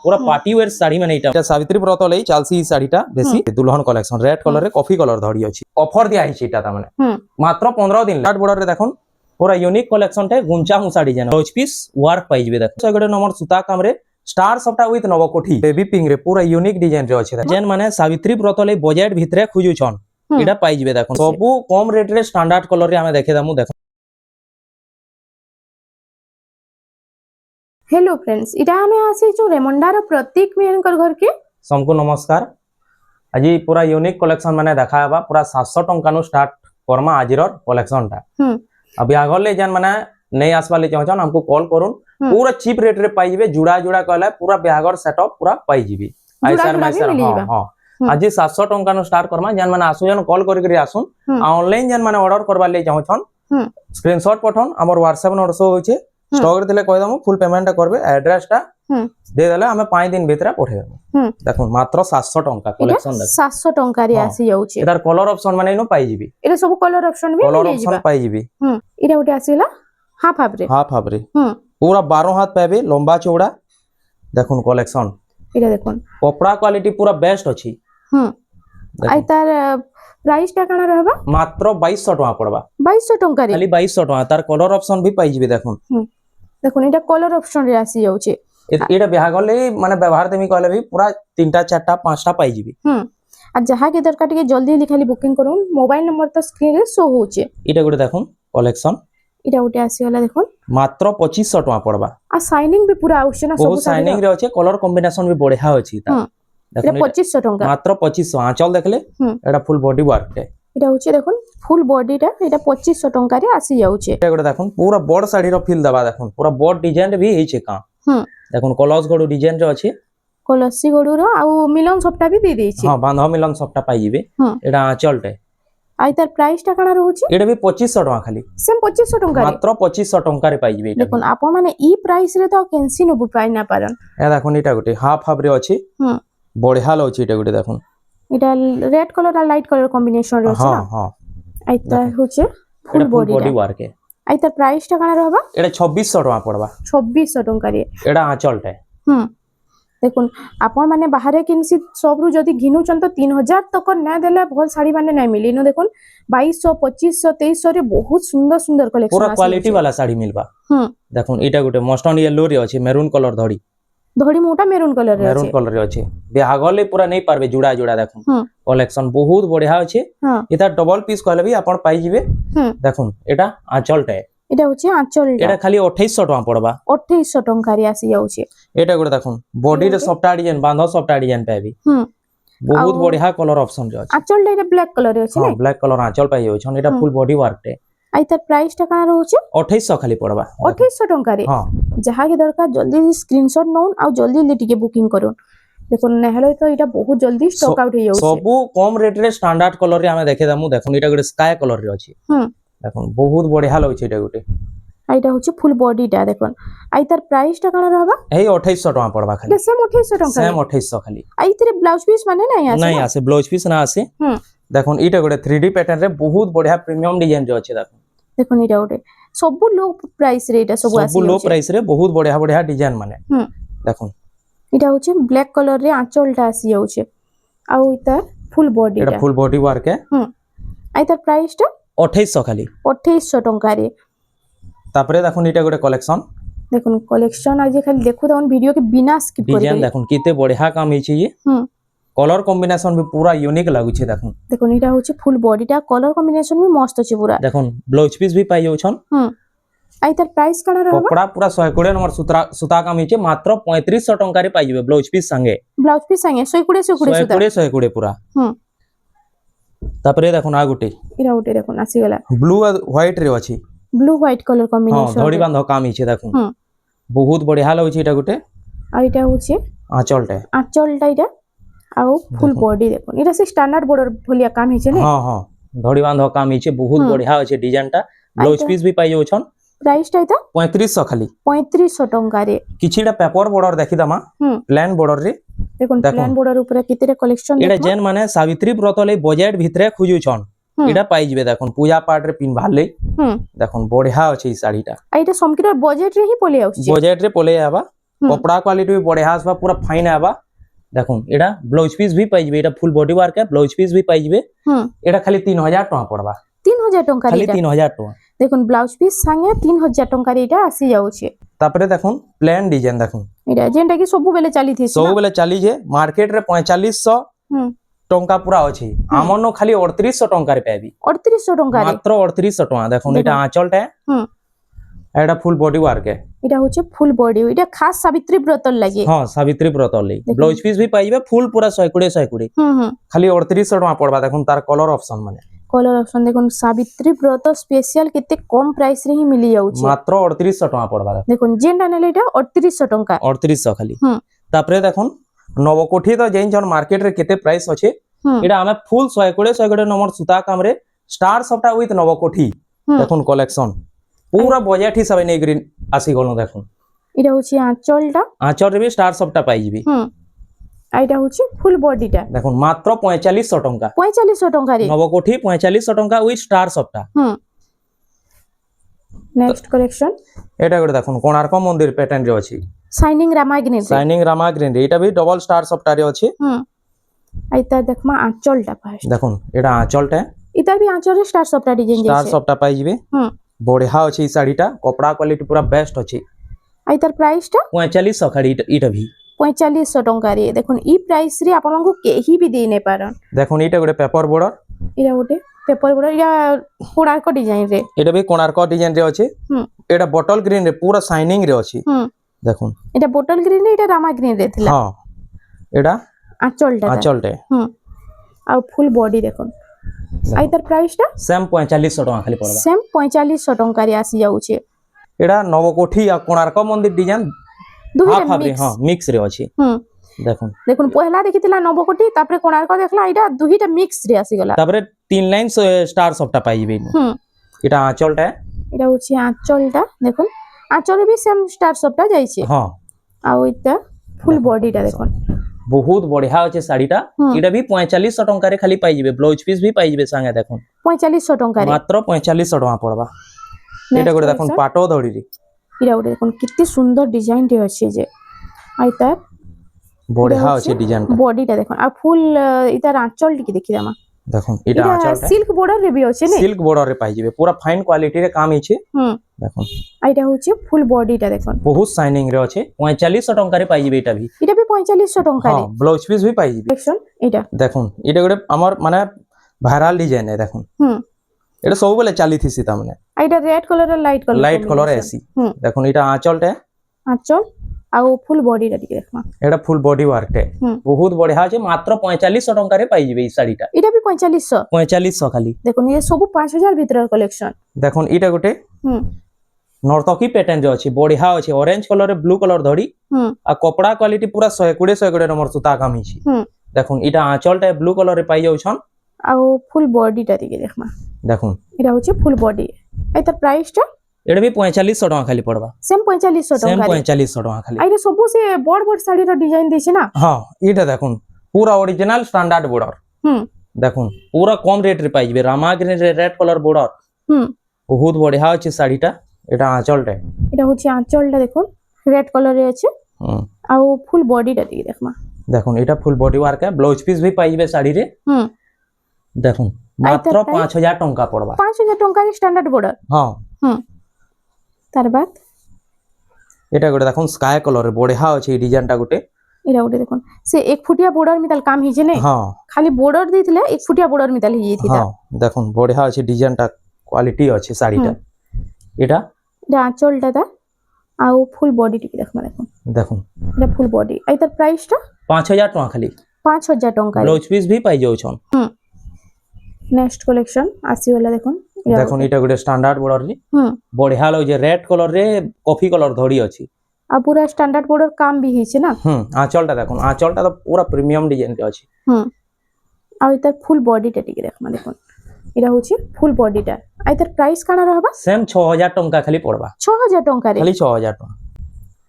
पूरा party wear sari माने एटा सावित्री व्रत लई चालसी ई साड़ीटा बेसी दुल्हन कलेक्शन रेड कलर रे कॉफी कलर धड़ी अछि ऑफर दिया हिची एटा ता माने मात्र 15 दिन लाट बॉर्डर रे देखन पूरा यूनिक कलेक्शन टे गुंचा मुसा डिजाइन ब्लाउज पीस वर्क पाई जबे देखो सगडे नंबर सुता काम रे स्टार सबटा विथ नवकोठी बेबी पिंक रे पूरा यूनिक डिजाइन रे अछि जेन माने सावित्री व्रत लई बजट भितरे खुजु छन एटा पाई जबे देखो सबु कम रेट रे स्टैंडर्ड कलर रे हमें देखे दमु देखो। हेलो फ्रेंड्स इटा हमें आसी जो रेमंडार प्रतीक मेनकर घर के सबको नमस्कार। आज पूरा यूनिक कलेक्शन माने देखाबा पूरा 700 टंका नु स्टार्ट करमा आजिर कलेक्शन टा अभी आगले जन माने नहीं आसवा ले चाहछन हमको कॉल करून पूरा चीप रेट रे पाई जिवे जुड़ा जुड़ा कहला पूरा बिहागर सेटअप पूरा पाई जिवी आइसर मैसर हां हां आज 700 टंका नु स्टार्ट करमा जन माने आसु जन कॉल करी आसुन ऑनलाइन जन माने ऑर्डर करबा ले चाहछन स्क्रीनशॉट पठन हमर व्हाट्सएप नंबर शो होचे स्टॉक रे दिले कह दमु फुल पेमेंट करबे एड्रेस टा दे देले हमें 5 दिन भीतर पठे देबो देखो मात्र 700 टंका कलेक्शन देख 700 टंका रे आसी जाउची एदार कलर ऑप्शन माने नो पाई जिवी एटा सब कलर ऑप्शन भी कलर ऑप्शन पाई जिवी एटा उटे आसीला हाफ हाफ रे पूरा 12 हाथ पाबे लंबा चौड़ा देखुन कलेक्शन एटा देखुन कपड़ा क्वालिटी पूरा बेस्ट अछि आई तार प्राइस टा काना रहबा मात्र 2200 टका पड़बा 2200 टंका रे खाली 2200 टका तार कलर ऑप्शन भी पाई जिवे देखुन देखुन एटा कलर ऑप्शन रे आसी जाउची एटा बिहागले माने व्यवहार देमी कहले भी पूरा 3टा 4टा 5टा पाई जिवी आ जहा के दरकार के जल्दी लिखाली बुकिंग करून मोबाइल नंबर त स्क्रीन रे शो होचे एटा गुटे देखुन कलेक्शन एटा उटे आसी वाला देखुन मात्र 2500 टका पड़बा आ शाइनिंग भी पूरा आउछ ना सब बहुत शाइनिंग रे अछि कलर कॉम्बिनेशन भी बढ़िया अछि ता देखुन 2500 टका मात्र 2500 आंचल देखले एटा फुल बॉडी वर्क टे एटा होचे देखुन फुल बॉडी टा एटा 2500 टका रे आसी जाउचे एटा गुटे देखुन पूरा बड़ साड़ी रो फील दबा देखुन पूरा बड़ डिजाइन भी हेचे का देखुन कलर्स गडू डिजाइन रे अछि कलसी गडू रो आ मिलन सबटा भी दे देछि हां बांधा मिलन सबटा पाई जिवे एटा आंचल टे आई तार प्राइस टा काना रहउची एटा भी 2500 टका खाली सेम 2500 टका मात्र 2500 टका रे पाई जिवे देखुन आपो माने ई प्राइस रे तो कैंसी नो पाई ना पारन ए देखुन एटा गुटे हाफ हाफ रे अछि बढ़िया लउची एटा गुटे देखुन एटा रेड कलर आ लाइट कलर कॉम्बिनेशन रे अछि हां हां आई तार होचे फुल बॉडी वर्क है आई तार प्राइस टा काना रहबा एटा 2600 टका पड़बा 2600 टका रे एटा आंचल टे देखुन आपण माने बाहरे किनसी सबरु जदी घिनु चन तो 3000 तक ना देले भल साड़ी माने नै मिली नो देखुन 2200 2500 2300 रे बहुत सुंदर सुंदर कलेक्शन पूरा क्वालिटी वाला साड़ी मिलबा देखुन एटा गुटे मस्टर्न येलो रे अछि मेरून कलर धड़ी मोटा मेरून कलर रे अछि बिहागले पूरा नै पारबे जुड़ा जुड़ा देखुन कलेक्शन बहुत बढ़िया अछि एटा डबल पीस कहले भी आपण पाई जिवे देखुन एटा आंचल टे एटा होची आंचल एटा खाली 2800 टका पड़बा 2800 टका रे आसी जाउची एटा गुटे देखुन बॉडी रे सॉफ्ट डिजाइन बांधो सॉफ्ट डिजाइन पाबी बहुत बढ़िया कलर ऑप्शन रे अछि आंचल रे ब्लैक कलर रे अछि हां ब्लैक कलर आंचल पाई होय छन एटा फुल बॉडी वर्क टे आई तार प्राइस टा काना रहउची 2800 खाली पड़बा 2800 टका रे हां जहा के दरकार जल्दी स्क्रीनशॉट नोन आ जल्दी टिके बुकिंग करून देखुन नेहले तो एटा बहुत जल्दी स्टॉक आउट हे जाउची सब कम रेट रे स्टैंडर्ड कलर रे हमें देखे दमु देखुन एटा गुटे स्काई कलर रे अछि देखुन बहुत बढ़िया लउची एटा गुटे आइटा होची फुल बॉडी टा देखुन आई तार प्राइस टा काना रहबा एही 2800 टका पड़बा खाली सेम 2800 टका सेम 2800 खाली आई तेरे ब्लाउज पीस माने नहीं आसे ब्लाउज पीस ना आसे देखुन एटा गुटे 3D पैटर्न रे बहुत बढ़िया प्रीमियम डिजाइन रे अछि देखुन एटा गुटे सब लो प्राइस रे एटा सब आसी सब लो प्राइस रे बहुत बढ़िया बढ़िया डिजाइन माने देखुन एटा होची ब्लैक कलर रे आंचल टा आसी जाउछे आ इता फुल बॉडी टा एटा फुल बॉडी वर्क है आई तार प्राइस टा 2800 खाली 2800 टका रे तापरे देखुन एटा गुटे कलेक्शन देखुन कलेक्शन आज खाली देखु दन वीडियो के बिना स्किप कर डिजाइन देखुन किते बढ़िया काम हिची ये कलर कॉम्बिनेशन भी पूरा यूनिक लागु छे देखुन एटा होची फुल बॉडी टा कलर कॉम्बिनेशन भी मस्त अछि पूरा देखुन ब्लाउज पीस भी पाई होछन आई तार प्राइस काना रहबा कपड़ा पूरा 120 नंबर सुता काम हिचे मात्र 3500 टका रे पाई जेबे ब्लाउज पीस संगे 120 पूरा तापरे देखुन आ गुटे एरा गुटे देखुन आसी गला ब्लू व्हाइट रे अछि ब्लू व्हाइट कलर कॉम्बिनेशन हां धड़ी बांधो काम हिचे देखुन बहुत बढ़िया लगछि एटा गुटे आ एटा होछि आंचल टा एटा आ फुल बॉडी देखुन एटा से स्टैंडर्ड बॉर्डर भलिया काम हिचे ने हां धड़ी बांधो काम हिचे बहुत बढ़िया अछि डिजाइन टा ब्लाउज पीस भी पाई होछन प्राइस टा 3500 खाली 3500 टका रे किछिटा पेपर बॉर्डर देखि दमा प्लेन बॉर्डर रे देखुन प्लेन बॉर्डर ऊपर कितेरे कलेक्शन एटा जेन माने सावित्री व्रत ले बजट भितरे खुजु छन एटा पाई जिवे देखुन पूजा पाठ रे पिनभा ले देखुन बढ़िया अछि ई साड़ीटा एटा समकिर बजट रे ही पले आउछि बजट रे पले आबा कपड़ा क्वालिटी भी बढ़िया आसबा पूरा फाइन आबा देखो एटा ब्लाउज पीस भी पाइबे एटा फुल बॉडी वर्क है ब्लाउज पीस भी पाइबे एटा खाली 3000 टका पड़बा 3000 टका खाली 3000 टका देखो ब्लाउज पीस संगे 3000 टका एटा आसी जाउछे तापरे देखो प्लेन डिजाइन देखो एटा जेंटा कि सब बेले चली थी सब बेले चली जे मार्केट रे 4500 टंका पूरा अछि हमनो खाली 3800 टंका रे पाबी 3800 टंका रे मात्र 3800 टका देखो एटा आंचलटा एटा फुल बॉडी वर्क है এটা হচ্ছে ফুল বডি এটা খাস সাবিত্রী ব্রতর লাগে हां सावित्री व्रत ले ब्लाउज पीस भी पाइबे फुल पूरा 120 खाली 3800 टका पड़बा देखो तार कलर ऑप्शन माने कलर ऑप्शन देखो सावित्री व्रत स्पेशल केते कम प्राइस रे ही मिली जाउछे मात्र 3800 टका पड़बा देखो जेंटा नेले এটা 3800 टका 3800 खाली तापरे देखो नवकोठी तो जेन जन मार्केट रे केते प्राइस अछि एटा हमें फुल 120 नंबर सुता काम रे स्टार सबटा विथ नवकोठी देखो कलेक्शन पूरा बजट हिसाब नै ग्रीन आसी गलो देखो এটা হচ্ছে আঁচলটা आंचल रे भी स्टार सबटा पाई जिबी এটা হচ্ছে ফুল বডিটা देखो मात्र 4500 टंका 4500 टका रे नवकोठी 4500 टंका विथ स्टार सबटा नेक्स्ट कलेक्शन एटा गड देखो कोणार्क मंदिर पैटर्न रे अछि শাইনিং রামাগ্রিন शाइनिंग रामा ग्रीन रे एटा भी डबल स्टार सबटा रे अछि আইতা দেখমা আঁচলটা ফার্স্ট देखो एटा आंचलटा এটা भी আঁচল রে স্টার সবটা ডিজাইন स्टार আছে सबटा पाई जिबे बढ़िया अछि साड़ीटा कपड़ा क्वालिटी पूरा बेस्ट अछि আইতার প্রাইসটা 4500 খালি इटा भी 4500 टंका रे देखो ई प्राइस रे आपन को केही भी दे नै पारन देखो एटा गोटे पेपर बॉर्डर इरा गोटे पेपर बॉर्डर इरा कोणार्क डिजाइन रे एटा भी कोणार्क डिजाइन रे अछि एटा बॉटल ग्रीन रे पूरा शाइनिंग रे अछि देखो এটা বটল গ্রিন এটা রামা গ্রিন রে থিলা हां एटा আঁচলটা আর ফুল বডি দেখুন আইতার প্রাইসটা सेम 4500 टका खाली पड़बा सेम 4500 टंका रे आसी जाउछे एटा नवकोठी आ कोणार्क मंदिर डिजाइन हाफ हाफ रे हां मिक्स रे अछि देखो देखुन पहला देखितिला नवकोटी तापरे कोणार्क देखला एटा दुहीटा मिक्स रे आसी गला तापरे 3 लाइन स्टार सबटा पाई जिबे एटा आंचलटा এটা হচ্ছে আঁচলটা দেখুন আঁচলে भी सेम स्टार सबटा जाइछे हां आ ওইটা ফুল বডিটা দেখুন बहुत बढ़िया अछि साड़ीटा एटा भी 4500 टंका रे खाली पाई जिबे ब्लाउज पीस भी पाई जिबे संगे देखो 4500 टंका रे मात्र 4500 टका पड़बा एटा गोटे देखो पाटो धड़ी रे এটা ওটা দেখুন কিত্তি সুন্দর ডিজাইন রে আছে যে আইতা बढ़िया अछि डिजाइन বডিটা দেখুন আর ফুল ইতার আঁচল টিকে দেখি দামা देखो एटा आंचलटा সিল্ক বর্ডার রে বি আছে নে सिल्क बॉर्डर रे पाई जिबे पूरा फाइन क्वालिटी रे काम हिचे देखो আইটা হচ্ছে ফুল বডিটা দেখুন बहुत शाइनिंग रे আছে 4500 टंका रे पाई जिबे एटा भी এটা भी 4500 टंका रे हां ब्लाउज पीस भी पाई जिबे सेक्शन এটা देखो एटा गोटे हमर माने भाइरल डिजाइन है देखो एटा सब बेले चाली थी सीता माने আইটা রেড কালার আর লাইট कलर एसी देखो एटा आंचलटा আঁচল আর ফুল বডিটা টিকে দেখমা एटा फुल बॉडी वर्क है बहुत बढ़िया আছে मात्र 4500 टंका रे पाई जिबे ई साड़ीटा এটা भी 4500 4500 खाली দেখুন ये सब 5000 ভিতরের কালেকশন देखो एटा गोटे नर्तकी पैटर्न जो अछि बढ़िया अछि ऑरेंज कलर रे ब्लू कलर धड़ी आ कपड़ा क्वालिटी पूरा 120 नंबर सुता काम हिची देखो एटा आंचलटा ब्लू कलर रे पाई जाउ छन आ ফুল বডিটা টিকে দেখমা देखो এটা হচ্ছে ফুল বডি এটার প্রাইসটা एटा भी 4500 टका खाली पड़बा सेम 4500 सेम टका 4500 टका खाली आइरे सब से बड़ बड़ साड़ी रो डिजाइन देछे ना हां एटा देखो पूरा ओरिजिनल स्टैंडर्ड बॉर्डर देखो पूरा कम रेट रे पाई जिबे रामा ग्रीन रे रेड कलर बॉर्डर बहुत बढ़िया अछि साड़ीटा एटा आंचलटा এটা হচ্ছে আঁচলটা দেখুন রেড কালার রে আছে আর ফুল বডিটা টিকে দেখমা देखो एटा फुल बॉडी वर्क है ब्लाउज पीस भी पाई जिबे साड़ी रे देखो मात्र 5000 टंका पड़बा 5000 टंका रे स्टैंडर्ड बॉर्डर हां तार बाद এটা গোটে দেখুন স্কাই কলর বড়িয়া আছে এই ডিজাইনটা গোটে এটা গোটে দেখুন সে এক ফুটিয়া বর্ডার মিতাল কাম হিজে নাই হ্যাঁ খালি বর্ডার দিতলে এক ফুটিয়া বর্ডার মিতাল হিজে থিতা হ্যাঁ দেখুন বড়িয়া আছে ডিজাইনটা কোয়ালিটি আছে শাড়িটা এটা এটা আঁচলটা দা আর ফুল বডি টিকে দেখমা দেখুন দেখুন এটা ফুল বডি আই তার প্রাইসটা 5000 টাকা খালি 5000 টাকা ব্লাউজ পিস भी পাই যাও ছন नेक्स्ट कलेक्शन आसी वाला देखुन देखुन इटा गुटे स्टैंडर्ड बॉर्डर रे बढ़िया लग जे रेड कलर रे कॉफी कलर धड़ी अछि आ पूरा स्टैंडर्ड बॉर्डर काम भी हिचे ना आंचलटा देखुन आंचलटा तो पूरा प्रीमियम डिजाइन रे अछि आ इतर फुल बॉडीटा टिके देखमा देखुन इरा होछि फुल बॉडीटा आ इतर प्राइस काना रहबा सेम 6000 टंका खाली पड़बा 6000 टंका रे खाली 6000 टंका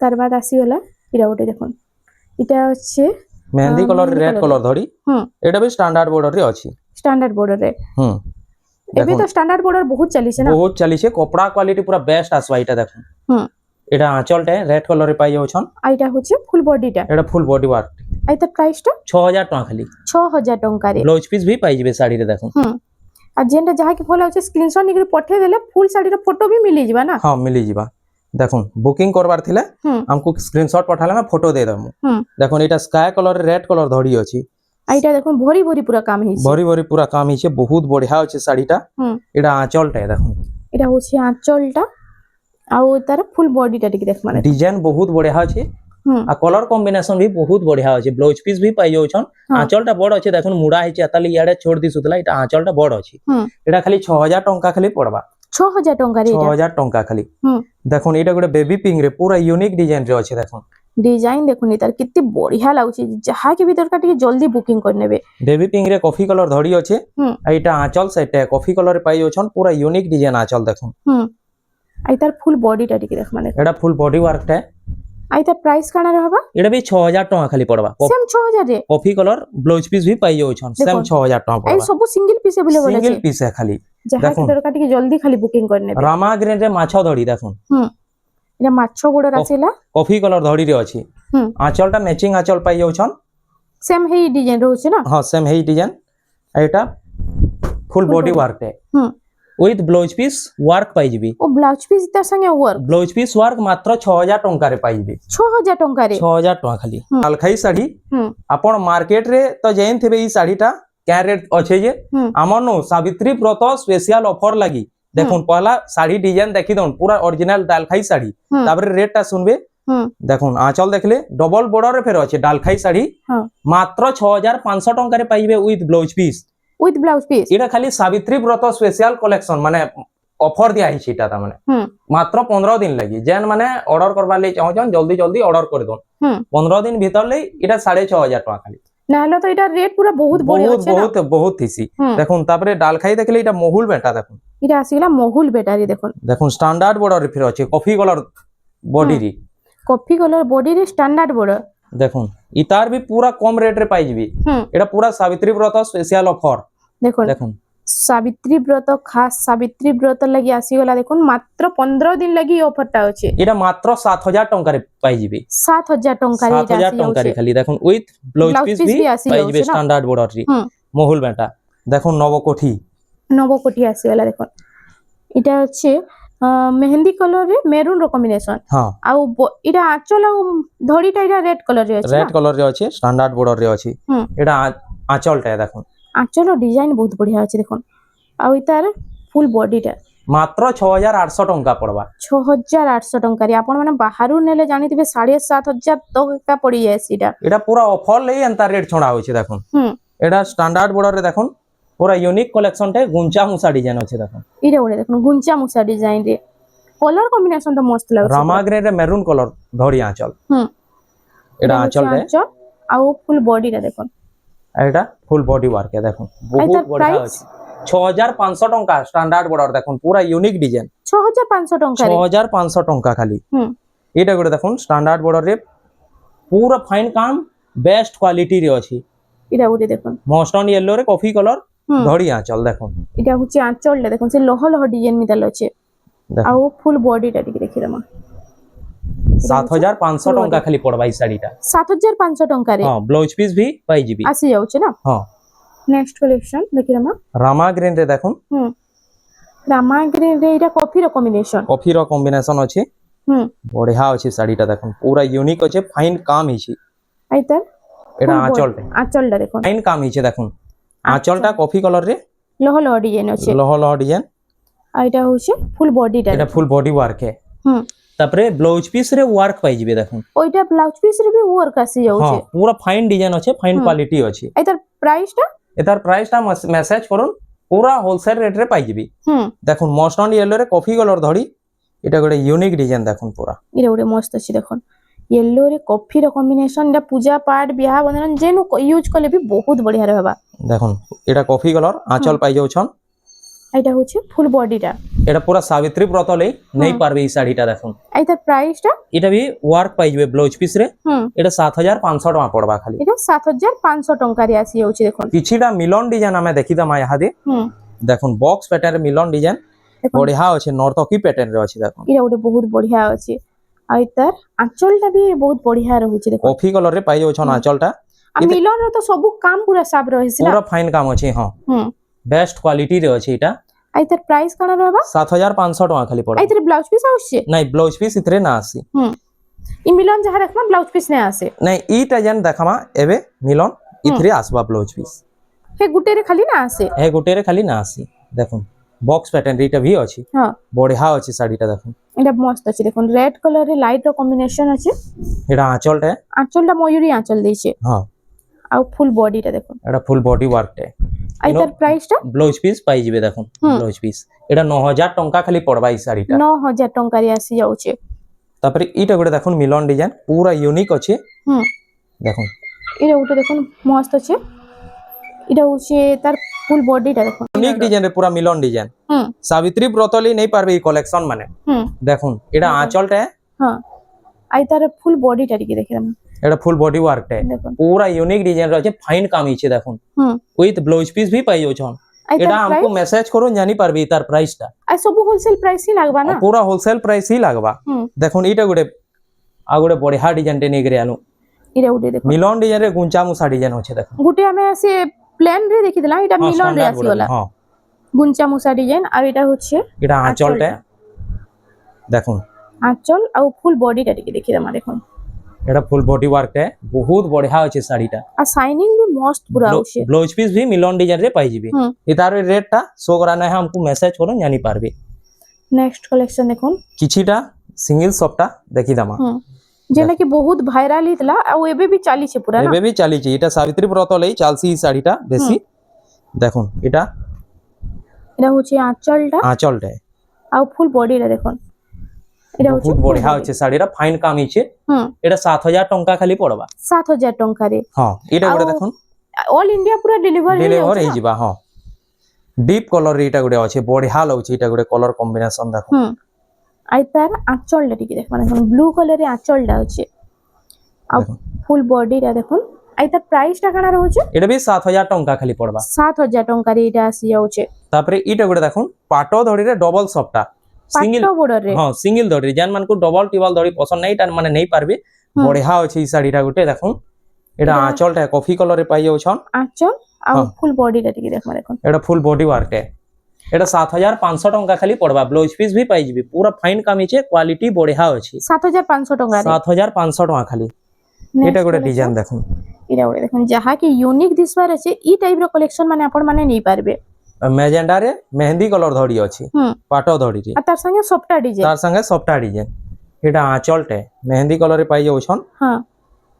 तार बाद आसी वाला इरा गोटे देखुन इटा होछि मेहंदी कलर रेड कलर धड़ी एटा भी स्टैंडर्ड बॉर्डर रे अछि स्टैंडर्ड बॉर्डर रे एबे तो स्टैंडर्ड बॉर्डर बहुत चली छे ना बहुत चली छे कपड़ा क्वालिटी पूरा बेस्ट आसवा इटा देखो এটা আঁচলটা রেড কলর রে পাই যাউছন আর এটা হচ্ছে ফুল বডিটা এটা ফুল বডি ওয়ার্ক আর তার প্রাইসটা 6000 টাকা খালি 6000 টঙ্কারে ব্লাউজ পিস ভি পাই যাবে শাড়ি রে দেখুন আর যেটা যাহা কি ভাল আছে স্ক্রিনশট নিয়ে পঠাই দেলে ফুল শাড়ির ফটো भी মিলি যাবা না হ্যাঁ মিলি যাবা দেখুন বুকিং করবার থিলে हमको স্ক্রিনশট পঠালে আমি ফটো দে দেবো দেখুন এটা স্কাই কলর রেড কলর ধরি আছে আর এটা দেখুন ভরি ভরি পুরা কাম হইছে ভরি ভরি পুরা কাম হইছে বহুত বঢ়িয়া আছে শাড়িটা এটা আঁচলটা দেখুন এটা হচ্ছে আঁচলটা আর তার ফুল বডিটা টিকে দেখ মানে ডিজাইন বহুত বঢ়িয়া আছে আর কলর কম্বিনেশন भी বহুত বঢ়িয়া আছে ব্লাউজ পিস भी পাই যাউছন আঁচলটা বড় আছে দেখুন মুড়া হইছে তালি ইয়াড়ে छोड़ दी সুতলা এটা আঁচলটা বড় আছে এটা খালি 6000 টঙ্কা খালি পড়বা 6000 টঙ্কারে এটা 6000 টঙ্কা খালি দেখুন এটা গোটে বেবি পিঙ্ক রে পুরা ইউনিক ডিজাইন রে আছে দেখুন ডিজাইন দেখুন এটার কেতে বঢ়িয়া লাগুছে যাহা কি ভিতরকা টিকে জলদি বুকিং করে নেবে বেবি পিঙ্ক রে কফি কলর ধরি আছে আর এটা আঁচল সেটা কফি কলর পাই যাউছন পুরা ইউনিক ডিজাইন আঁচল দেখুন আর তার ফুল বডিটা টিকে দেখ মানে এটা ফুল বডি ওয়ার্কটা আর তার প্রাইস কানা रहबा এটা भी 6000 টাকা খালি পড়বা সেম 6000 রে কফি কলর ব্লাউজ পিস भी পাই যাউছন সেম 6000 টাকা এই পড়বা সব সিঙ্গেল পিসে বলে বলে সিঙ্গেল পিস খালি যাহা কি দরকার টিকে জলদি খালি বুকিং করে নেবে রামা গ্রিন রে মাছ ধরি দেখুন এটা মাছ গুড় আসিলা কফি কলর ধরি রে আছে আঁচলটা ম্যাচিং আঁচল পাই যাউছন সেম হেই ডিজাইন রହୁছে না হ্যাঁ সেম হেই ডিজাইন এটা ফুল বডি ওয়ার্কটা উইথ ব্লাউজ পিস ওয়ার্ক পাই যাবি ও ব্লাউজ পিস তার সঙ্গে ওয়ার্ক ব্লাউজ পিস ওয়ার্ক মাত্র 6000 টঙ্কা রে পাই যাবি 6000 টঙ্কারে 6000 টাকা খালি আলখাই শাড়ি আপন মার্কেট রে তো জাইন থিবে এই শাড়িটা ক্যা রেট আছে যে আমন সাবিত্রী ব্রত স্পেশাল অফর লাগি দেখুন পহলা শাড়ি ডিজাইন দেখি দন পুরা অরিজিনাল ডালখাই শাড়ি তারপরে রেটটা শুনবে দেখুন আঁচল দেখলে ডবল বর্ডারে ফের আছে ডালখাই শাড়ি মাত্র 6500 টঙ্কারে পাইবে উইথ ব্লাউজ পিস এটা খালি সাবিত্রী ব্রত স্পেশাল কালেকশন মানে অফর দিয়া হইছে এটা তা মানে মাত্র 15 দিন লাগি যেন মানে অর্ডার করবার লাগি চাহছন জলদি জলদি অর্ডার করে দন 15 দিন ভিতর লই এটা 6500 টাকা খালি নাহলে তো এটা রেট পুরো বহুত বড় আছে না বহুত বহুত থিসি দেখুন তারপরে ডালখাই দেখলে এটা মহুল বেটা দেখুন এটা আসিলা মহুল বেটারি দেখুন দেখুন স্ট্যান্ডার্ড বর্ডার ফের আছে কফি কালার বডি রি কফি কালার বডি রে স্ট্যান্ডার্ড বর্ডার দেখুন ইতার भी पूरा कम रेट रे पाई जीबी এটা পুরা সাবিত্রী ব্রত স্পেশাল অফর দেখুন দেখুন সাবিত্রী ব্রত খাস সাবিত্রী ব্রত লাগি আসিগলা দেখুন মাত্র 15 দিন লাগি অফারটা আছে এটা মাত্র 7000 টাকারে পাই যাবে 7000 টাকারে এটা 7000 টাকারে খালি দেখুন উইথ ব্লাউজ পিস ভি পাই যাবে স্ট্যান্ডার্ড বর্ডার রি মহুল বেটা দেখুন নবকোঠি আসিগলা দেখুন এটা হচ্ছে মেহেন্দি কলর রে মেরুন র কম্বিনেশন আর এটা আঁচল আর ধড়িটা এটা রেড কলর রে আছে রেড কলর রে আছে স্ট্যান্ডার্ড বর্ডার রে আছে এটা আঁচলটা দেখুন আঁচল ডিজাইন বহুত বঢ়িয়া আছে দেখুন আর এটার ফুল বডিটা মাত্র 6800 টাকা পড়বা 6800 টাকা রে আপন মানে বাহারু নেলে জানিতিবে 7500 টাকা পড়ি যায় এটা পুরা অফর লই এন্তা রেট ছড়া হইছে দেখুন এটা স্ট্যান্ডার্ড বর্ডার রে দেখুন পুরা ইউনিক কালেকশনটা গুঞ্চা মুসা ডিজাইন আছে দেখুন এটা ওরে দেখুন গুঞ্চা মুসা ডিজাইন রে কলর কম্বিনেশন তো মস্ত লাগছে রামা গ্রে রে মেরুন কলর ধরি আঁচল এটা আঁচলটা আর ফুল বডিটা দেখুন এটা ফুল বডি ওয়ার্ক দেখুন বহুত বড়িয়া আছে 6500 টাকা স্ট্যান্ডার্ড বর্ডার দেখুন পুরা ইউনিক ডিজাইন 6500 টাকা 6500 টাকা খালি এটা করে দেখুন স্ট্যান্ডার্ড বর্ডার রে পুরা ফাইন কাম বেস্ট কোয়ালিটি রে আছে এটা ওরে দেখুন মস্টার্ন ইয়েলো রে কফি কলর ধরি আঁচল দেখুন এটা হচ্ছে আঁচলটা দেখুন সে লহ লহ ডিজাইন মিতাল আছে আর ফুল বডিটা টিকে দেখি দমা 7500 টাকা খালি পড়বা এই শাড়িটা 7500 টাকা রে হ্যাঁ ব্লাউজ পিস ভি পাই জিবি আসি যাচ্ছে না হ্যাঁ নেক্সট কালেকশন দেখি দমা রামা গ্রিন রে দেখুন রামা গ্রিন রে এটা কফি র কম্বিনেশন আছে বড়িয়া আছে শাড়িটা দেখুন পুরা ইউনিক আছে ফাইন কাম হিছি আইতা এটা আঁচলটা দেখুন ফাইন কাম হিছে দেখুন আঁচলটা কফি কালার রে লহ লহ ডিজাইন আছে লহ লহ ডিজাইন আর এটা হচ্ছে ফুল বডিটা এটা ফুল বডি ওয়ার্ক তারপরে ব্লাউজ পিস রে ওয়ার্ক পাই যাবে দেখুন ওইটা ব্লাউজ পিস রে भी ওয়ার্ক আসি যাচ্ছে পুরা ফাইন ডিজাইন আছে ফাইন কোয়ালিটি আছে এটার প্রাইসটা মেসেজ করুন পুরা হোলসেল রেট রে পাই যাবে দেখুন মস্টার্ন ইয়েলো রে কফি কালার ধরি এটা ଗୋଟେ ইউনিক ডিজাইন দেখুন পুরা এটা ওরে মস্ত আছে দেখুন येलो रे कॉफी रो कॉम्बिनेशन এটা পূজা পাঠ বিয়াহ বন্ধন যেনু ইউজ করলে भी বহুত বঢ়িয়া रहबा দেখুন এটা কফি কালার আঁচল পাই যাউছন এটা হচ্ছে ফুল বডিটা এটা পুরা সাবিত্রী ব্রত লই নেই পারবে এই শাড়িটা দেখুন এইটার প্রাইসটা এটা भी ওয়ার্ক পাই যাবে ব্লাউজ পিস রে এটা 7500 টাকা পড়বা খালি এটা 7500 টাকা রে আসি যাଉଛି দেখুন কিছিটা মিলন ডিজাইন আমি দেখি দমা ইহাদে দেখুন বক্স প্যাটার্ন মিলন ডিজাইন বঢ়িয়া আছে নর্তকি প্যাটার্ন রে আছে দেখুন এটা ওটা বহুত বঢ়িয়া আছে ଆଉ ତାର ଆଞ୍ଚଲଟା ବି ବହୁତ ବଢିଆ ରହୁଛି ଦେଖ कॉफी कलर रे पाई जाउछन आंचलटा आ मिलन रो तो सब काम पूरा साफ रहिस ना पूरा फाइन काम अछि हां हम्म बेस्ट क्वालिटी रे अछि इटा आई तार प्राइस काना रहबा 7500 टका खाली पड़ आई तार ब्लाउज पीस आउछे नहीं ब्लाउज पीस इतरे ना आसी इ मिलन जहा देखमा ब्लाउज पीस ने आसे नहीं ईटा जन देखमा एबे मिलन इतरे आसबा ब्लाउज पीस हे गुटे रे खाली ना आसे हे गोटे रे खाली ना आसी देखुन बॉक्स पैटर्न रीटा भी अछि हां बढ़िया अछि साड़ीटा देखुन एटा मस्त अछि देखुन रेड कलर रे लाइट रो कॉम्बिनेशन अछि एटा आंचलटा आंचलटा मयूरी आंचल देछे हां आ फुल बॉडीटा देखुन एटा फुल बॉडी वर्क टे आई तार प्राइस टा ब्लाउज पीस पाई जिवे देखुन ब्लाउज पीस एटा 9000 टंका खाली पड़बा ई साड़ीटा 9000 टंका रे आसी जाउछे तापरे ईटा गोटे देखुन मिलन डिजाइन पूरा यूनिक अछि देखुन इटा उठे देखुन मस्त अछि इटा होचे तार फुल बॉडीटा देखुन यूनिक डिजाइन रे पूरा मिलन डिजाइन सावित्री ब्रतली नहीं पारबे ई कलेक्शन माने देखुन एटा आंचलटा हां आई तार फुल बॉडीटा टिके देखिरम एटा फुल बॉडी वर्क टे पूरा यूनिक डिजाइन रे फाइन काम हिचे देखुन विथ ब्लाउज पीस भी पाई जाउछन एटा हमको मैसेज करो जानी पारबे तार प्राइस टा आई सब होलसेल प्राइस ही लागबा ना पूरा होलसेल प्राइस ही लागबा देखुन इटा गोटे आ गोटे बढ़िया डिजाइन टे नेगरे आनु इरा उडे देखो मिलन डिजाइन रे गुंचा मुसा डिजाइन होचे देखुन गुटे हमें से प्लेन रे देखिदला इटा मिलन रे आसी वाला हां गुंचा मुसा डिजाइन आ इटा होचे इटा आंचल टे देखुन आंचल आ फुल बॉडीटा टिके देखिदमा देखुन एटा फुल बॉडी वर्क टे बहुत बढ़िया होचे साड़ीटा आ शाइनिंग भी मस्त पूरा होचे ब्लाउज पीस भी मिलन डिजाइन रे पाई जिबे इतार रेट टा शो कराना है हमको मैसेज करो जानी पारबे नेक्स्ट कलेक्शन देखुन किछिटा सिंगल शॉपटा देखि दमा जेना कि बहुत वायरल हितला आ एबे भी चाली छे पूरा ना एबे भी चाली छे इटा सावित्री व्रत लई चालसी ई साड़ीटा बेसी देखुन इटा होचे आंचलटा आ फुल बॉडीटा देखुन एटा होचे बहुत बढ़िया होचे साड़ीरा फाइन काम हिचे एटा 7000 टंका खाली पड़बा 7000 टंका रे हां इटा गोटे देखुन ऑल इंडिया पूरा डिलीवर हे जिबा हां डीप कलर रे इटा गोटे अछि बढ़िया लगछि इटा गोटे कलर कॉम्बिनेशन देखुन आई तार आंचलटा टिके देख माने ब्लू कलर रे आंचलटा अछि आ फुल बॉडीटा देखुन आई तार प्राइस टा काना रहउचे एटा भी 7000 टंका खाली पड़बा 7000 टंका रे इटा आसी जाउचे तापरे इटा गोटे देखुन पाटो धड़ी रे डबल सफ्टा सिंगल बॉर्डर रे हां सिंगल धड़ी जान मान को डबल टिबल धड़ी पसंद नहीं ता माने नहीं पारबे बढ़िया अछि ई साड़ीटा गोटे देखुन एटा आंचलटा कॉफी कलर रे पाई जाउछन आंचल आ फुल बॉडीटा टिके देख माने देखुन एटा फुल बॉडी वर्क है एटा 7500 टंका खाली पड़बा ब्लाउज पीस भी पाई जिबे पूरा फाइन काम हिचे क्वालिटी बढ़िया अछि 7500 टंका रे 7500 टंका खाली एटा गोटे डिजाइन देखुन इरा गोटे देखुन जहा कि यूनिक दिसबार अछि ई टाइप रो कलेक्शन माने आपण माने नहीं पारबे मैजेंडा रे मेहंदी कलर धड़ी अछि पाटो धड़ी रे आ तार संगे सॉफ्टा डिजाइन एटा आंचलटे मेहंदी कलर रे पाई जाउछन हां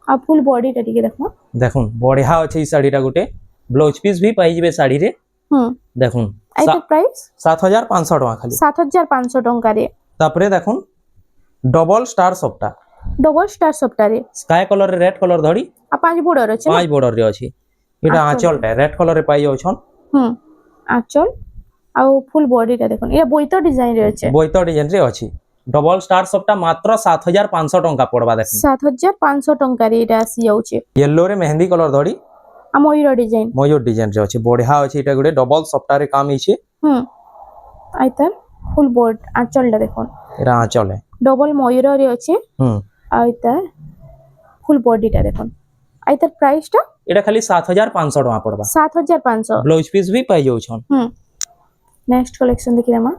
आ फुल बॉडीटा टिके देखो देखुन बढ़िया अछि ई साड़ीटा गोटे ब्लाउज पीस भी पाई जिबे साड़ी रे देखुन आई प्राइस 7500 टका खाली 7500 टंका रे तापरे देखुन डबल स्टार सॉफ्टा रे स्काई कलर रे रेड कलर धड़ी आ पांच बॉर्डर अछि पांच बॉर्डर रे अछि एटा आंचलटा रेड कलर रे पाई जाउछन आंचल आ फुल बॉडीटा देखुन ये बोइतो डिजाइन रे अछि बोइतो डिजाइन रे अछि डबल स्टार सॉफ्टा मात्र 7500 टंका पड़बा देखुन 7500 टंका रे एटा आसी जाउछे येलो रे मेहंदी कलर धड़ी आ मयूर डिजाइन रे अछि बढ़िया अछि एटा गुडे डबल सॉफ्टा रे काम हिचे आई तार फुल बोर्ड आंचलटा देखुन एरा आंचल है डबल मयूर रे अछि आई तार फुल बॉडीटा देखुन आई तार प्राइस टा एटा खाली 7500 टका पड़बा 7500 ब्लाउज पीस भी पाई जाउछन नेक्स्ट कलेक्शन देखिरामा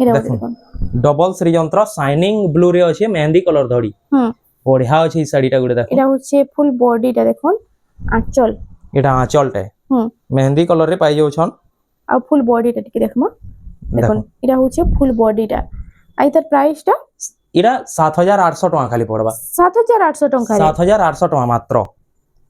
एरा देखुन डबल श्रीयंत्र शाइनिंग ब्लू रे अछि मेहंदी कलर धड़ी बढ़िया अछि ई साड़ीटा गुडे देखुन एरा होचे फुल बॉडीटा देखुन आंचल एटा आंचलटे मेहंदी कलर रे पाई जाउछन आ फुल बॉडीटा टिके देखमा देखुन एरा होचे फुल बॉडीटा आई तार प्राइस टा एरा 7800 टका खाली पड़बा 7800 टका 7800 टका मात्र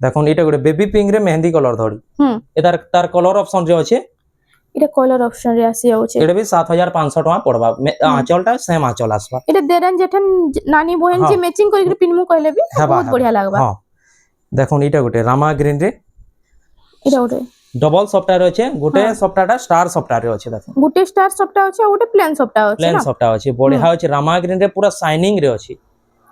देखुन एटा गुडे बेबी पिंक रे मेहंदी कलर धड़ी एतार तार कलर ऑप्शन रे अछि एटा कलर ऑप्शन रे आसी जाउछे एटा भी 7500 टका पड़बा आंचलटा सेम आंचल आसबा एटा देरन जेठन नानी बहन जे मैचिंग करि पिनमु कहले भी बहुत बढ़िया लागबा हां देखुन एटा गुटे रामा ग्रीन रे एटा गुटे डबल सॉफ्टा रे अछि गुटे सॉफ्टाटा स्टार सॉफ्टा रे अछि देखुन गुटे स्टार सॉफ्टा अछि गुटे प्लेन सॉफ्टा अछि बढ़िया अछि रामा ग्रीन रे पूरा शाइनिंग रे अछि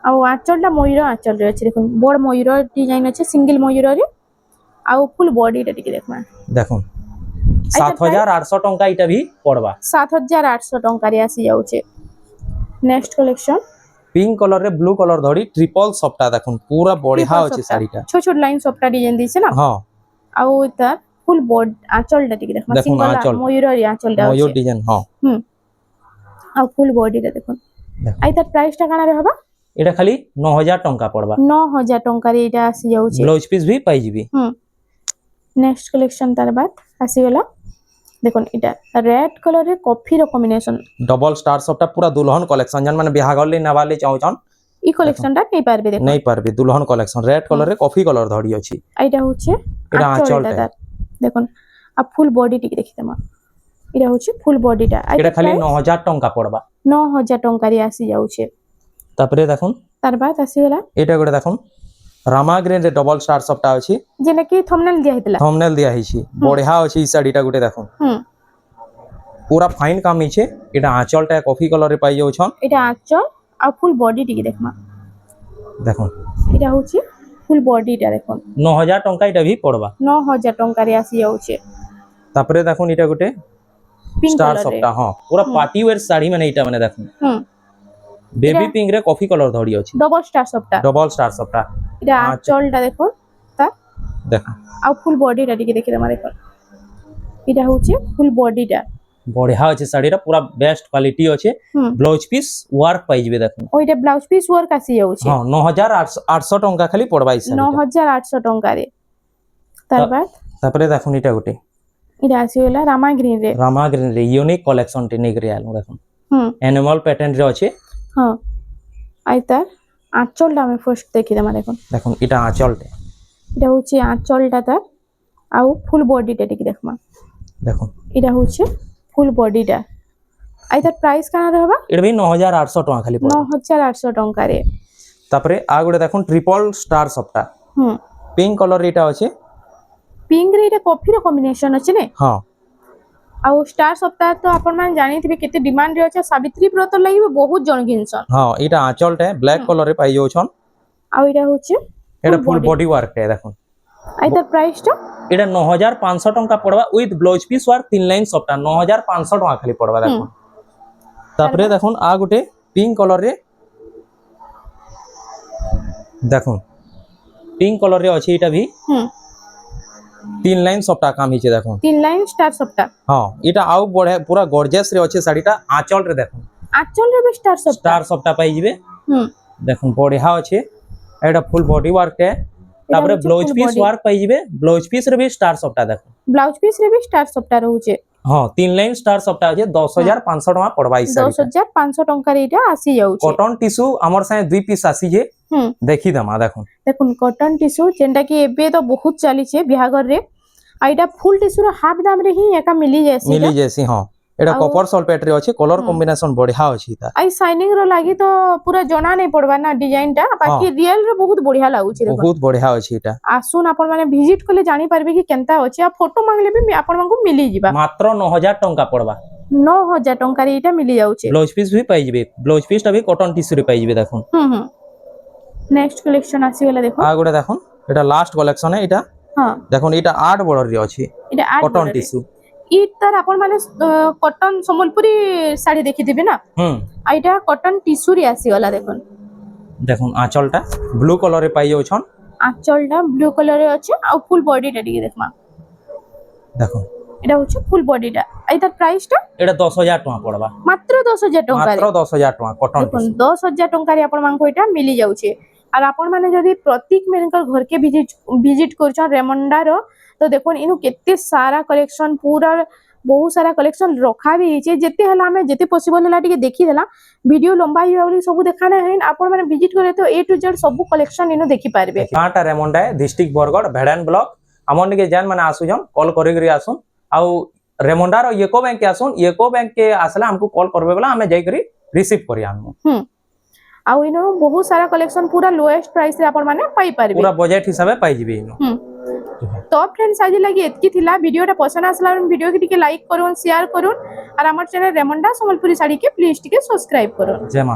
आ आंचलटा मयूर आंचल रे अछि देखुन बड़ मयूर डिजाइन अछि सिंगल मयूर रे आ फुल बॉडीटा टिके देखमा देखुन 7800 टंका इटा भी पड़बा 7800 टंका रे आसी जाउछे नेक्स्ट कलेक्शन পিঙ্ক কলর রে ব্লু কলর ধরি ট্রিপল সফটা দেখুন পুরা বঢ়িয়া Triple আছে সফটা। শাড়িটা ছোট ছোট লাইন সবটা ডিজাইন দিছে না হ্যাঁ ଆଉ ତାର ফুল বডি আঁচলটা ଟିକେ দেখুন দেখুন সিঙ্গল আঁচল। ময়ূর আঁচলটা ময়ূর আছে ডিজাইন হ্যাঁ ଆଉ ফুল বডিটা দেখুন দেখুন। আই তার প্রাইসটা কাଣା रहबा এটা খালি 9000 টঙ্কা পড়বা 9000 টঙ্কাରେ ଏଇଟା ଆସି ଯାଉଛି ব্লাউজ পিস ভি পাইଯିବି নেক্সট কালেকশন তার বাদ আসিগলা দেখুন এটা রেড কলর রে কফির কম্বিনেশন ডবল স্টার সফটা পুরা দুলহন কলেকশন জান মানে বিহাঘ গলে নেবালে চাହୁଛন এই কালেকশনটা নেই পারবে দেখুন নেই পারবে দুলহন কলেকশন রেড কলর রে কফি কলর ধরি ଅଛି এইটা হচ্ছে এটা আঁচলটা আঁচলটা। তার দেখুন আর ফুল বডি টিকে দেখিতে মা এটা হচ্ছে ফুল বডিটা এটা খালি 9000 টঙ্কা পড়বা 9000 টঙ্কারে আসি যাଉଛି তারপরে দেখুন তার বাদ আসিগলা এটা গোটে দেখুন রামা গ্রিন রে ডবল স্টার সফটা ଅଛି যেটা কি থম্বনেল দিয়া হইতলা থম্বনেল দিয়া ହେଇଛି বঢ়িয়া ଅଛି এই শাড়িটা গোটে দেখুন পুরা ফাইন কাম ହେଇছে এটা আঁচলটা কফি কলর রে পাই যাଉଛন এটা আঁচল আর ফুল বডি টিকে দেখমা দেখুন এটা হচ্ছে ফুল বডিটা দেখুন 9000 টঙ্কা এটা ভি পড়বা 9000 টঙ্কারে আসি যাଉଛି তারপরে দেখুন এটা গোটে পিঙ্ক স্টার কলর সফটা হ্যাঁ পুরা পার্টি ওয়্যার শাড়ি মানে এটা মানে দেখুন বেবি পিঙ্ক রে কফি কলর ধরি ଅଛି ডবল স্টার সবটা ডবল স্টার সফটা এটা আঁচলটা দেখুন তার দেখুন আর ফুল বডিটা টিকে দেখি তোমার দেখুন এটা হচ্ছে ফুল বডিটা বঢ়িয়া আছে শাড়িটা পুরা বেস্ট কোয়ালিটি আছে ব্লাউজ পিস ওয়ার্ক পাইଯିବେ দেখুন ওইটা ব্লাউজ পিস ওয়ার্ক আসি যাଉଛି হ্যাঁ 9800 টঙ্কা খালি পড়বা এই শাড়িটা 9800 টঙ্কারে তার বাদ তারপরে দেখুন এটা গোটে এটা আসিগলা রামা গ্রিন রে রামা গ্রিন রে ইউনিক কলেকশন টি নেগরি আলো দেখুন হুম অ্যানিমাল প্যাটার্ন রে আছে হ্যাঁ আই তার আঁচলটা আমি ফার্স্ট দেখি তোমার দেখুন দেখুন এটা আঁচলটা এটা হচ্ছে আঁচলটা তার আর ফুল বডিটা টিকে দেখমা দেখুন এটা হচ্ছে ফুল বডিটা আই তার প্রাইস কানা रहबा এটা ভি 9800 টঙ্কা খালি পড়বা 9800 টঙ্কারে তারপরে আ গোটে দেখুন ট্রিপল স্টার সফটা পিঙ্ক কলর এটা আছে পিঙ্ক রে এটা কফির কম্বিনেশন আছে নে হ্যাঁ ଆଉ ଷ୍ଟାର ସପ୍ତାହ ତ ଆପଣମାନେ ଜାଣିଥିବେ କେତେ ଡିମାଣ୍ଡରେ ଅଛି ସାବିତ୍ରୀ ବ୍ରତ ଲାଗି ବି ବହୁତ ଜଣ କିଣିଛନ୍ হ্যাঁ এটা আঁচলটা ব্ল্যাক কলর রে পাই যাଉଛন ଆଉ ଏଇଟା হচ্ছে এটা ফুল বডি ওয়ার্ক টা দেখুন আই তার প্রাইসটা এটা 9500 টঙ্কা পড়বা with blouse piece work 3 line সফটা 9500 টঙ্কা খালি পড়বা দেখুন তারপরে দেখুন আ গোটে পিঙ্ক কলর রে দেখুন পিঙ্ক কলর রে আছে এটা ভি 3 লাইন সফটা কাম হিছে দেখুন 3 লাইন ষ্ଟାର ସପ୍ତାହ হ্যাঁ এটা আউ বড়ে পুরা গর্জিয়াস রে আছে শাড়িটা আঁচল রে দেখুন আঁচলରେ ବି ଷ୍ଟାର ସପ୍ତାହ স্টার সফটা পাইଯିବେ দেখুন বঢ়িয়া আছে এটা ফুল বডি ওয়ার্ক টা তারপরে হচ্ছে blouse full piece body। Work পাইଯିବେ ব্লাউজ পিস রে ভি স্টার সফটা দেখুন ବ୍ଲାଉଜ ପିସ୍ ରେ ବି ଷ୍ଟାର ସପ୍ତାହ ରହୁଛି হ্যাঁ 3 লাইন স্টার সফটা আছে 10500 টঙ্কা পড়বা এই শাড়িটা 10500 ଟଙ୍କାରେ ଏଇଟା ଆସି ଯାଉଛି কটন টিস্যু আমার সাথে 2 পিস আসিছে দেখি দেমা দেখুন দেখুন কটন টিস্যু যেটা কি ଏବେ ତ ବହୁତ ଚାଲିছে ବିହାଘରରେ ଆଉ ଏଇଟା ଫୁଲ ଟିସ୍ୟୁର ହାଫ ଦାମରେ ହିଁ ଏକା ମିଲି ଯାଏସି মিলি যাইছি হ্যাঁ এটা কপার সলফেট রে আছে কলর কম্বিনেশন বঢ়িয়া আছে এটা আই শাইনিং ର লাগি তো পুরা জনা নাই পড়বা না ডিজাইন টা বাকি রিয়েল রে বহুত বঢ়িয়া লাগুଛି দেখুন বহুত বঢ়িয়া আছে এটা আসুন আপন মানে ভিজিট কলে জানি পারবে কি কেনতা আছে আর ফটো মাগলে भी আপন মানকু মিলি ଯିବା মাত্র 9000 টঙ্কা পড়বা 9000 ଟଙ୍କାରେ ଏଇଟା মিলি যাଉଛି ব্লাউজ পিস ভি পাইଯିବେ ব্লাউজ পিসটা ভি কটন টিস্যু রে পাইଯିବେ দেখুন নেক্সট কালেকশন আসিগলা দেখো আ গোটে দেখুন এটা লাস্ট কালেকশন এটা হ্যাঁ দেখুন এটা 8 বর্ডর রে আছে এটা কটন টিস্যু ই তার আপন মানে কটন সম্বলপুরি শাড়ি দেখি দিবে না আর এটা কটন টিস্যু রে আসিগলা দেখুন দেখুন আঁচলটা ব্লু কলর রে পাই যাউছন আঁচলটা ব্লু কালারে আছে আর ফুল বডিটা টিকে দেখমা দেখুন এটা হচ্ছে ফুল বডিটা এই তার প্রাইসটা এটা 10000 টাকা পড়বা মাত্র 10000 ଟଙ୍କାରେ মাত্র 10000 টাকা কটন দেখুন 10000 ଟଙ୍କାରେ ଆପଣ ମାନଙ୍କୁ ଏଟା ମିଲି ଯାଉଛି আর ଆପଣ ମାନେ ଯଦି ପ୍ରତୀକ ମେନଙ୍କର ଘରକେ ଭିଜିଟ କରୁଛନ୍ ରେମଣ୍ଡାର ତ ଦେଖୁନ୍ ଇନୁ କେତେ ସାରା କଲେକ୍ସନ ପୁରା ବହୁତ ସାରା କଲେକ୍ସନ ରଖା ବି ହେଇଛି ଯେତେ ହେଲା ଆମେ ଯେତେ ପସିବଲ ହେଲା ଟିକେ ଦେଖିଦେଲା ଭିଡିଓ ଲମ୍ବା ହେଇଯିବ ବୋଲି ସବୁ ଦେଖା ନାହିଁ ହେଇନି ଆପଣ ମାନେ ଭିଜିଟ କଲେ ତ A to Z ସବୁ କଲେକ୍ସନ ଇନୁ ଦେଖି ପାରିବେ ଗାଁଟା ରେମଣ୍ଡା ডিস্ট্রিক্ট বরগড় ভেড়ান ব্লক আমন নিকে জান মানে আসুছন কল করি করি আসুন আউ রেমন্ডার ইয়েকো ব্যাংক কে আসুন ইয়েকো ব্যাংক কে আসলে हमको কল করবে বলা আমি যাই করি রিসিভ করি আনমু ଆଉ ଇନୁ ବହୁତ ସାରା କଲେକ୍ସନ ପୁରା ଲୋଏଷ୍ଟ ପ୍ରାଇସ ରେ ଆପଣ ମାନେ ପାଇ ପାରିବେ পুরা বাজেট হিসাবে পাই যাবে ইনো তো ফ্রেন্ডস আজ লাগি এতকি থিলা ভিডিওটা পছন্দ আসলা ভিডিও কি টিকে লাইক করুন শেয়ার করুন আর আমার চ্যানেল রেমন্ডা সম্বলপুরি শাড়ি কে প্লিজ টিকে সবস্ক্রাইব করুন জয় মা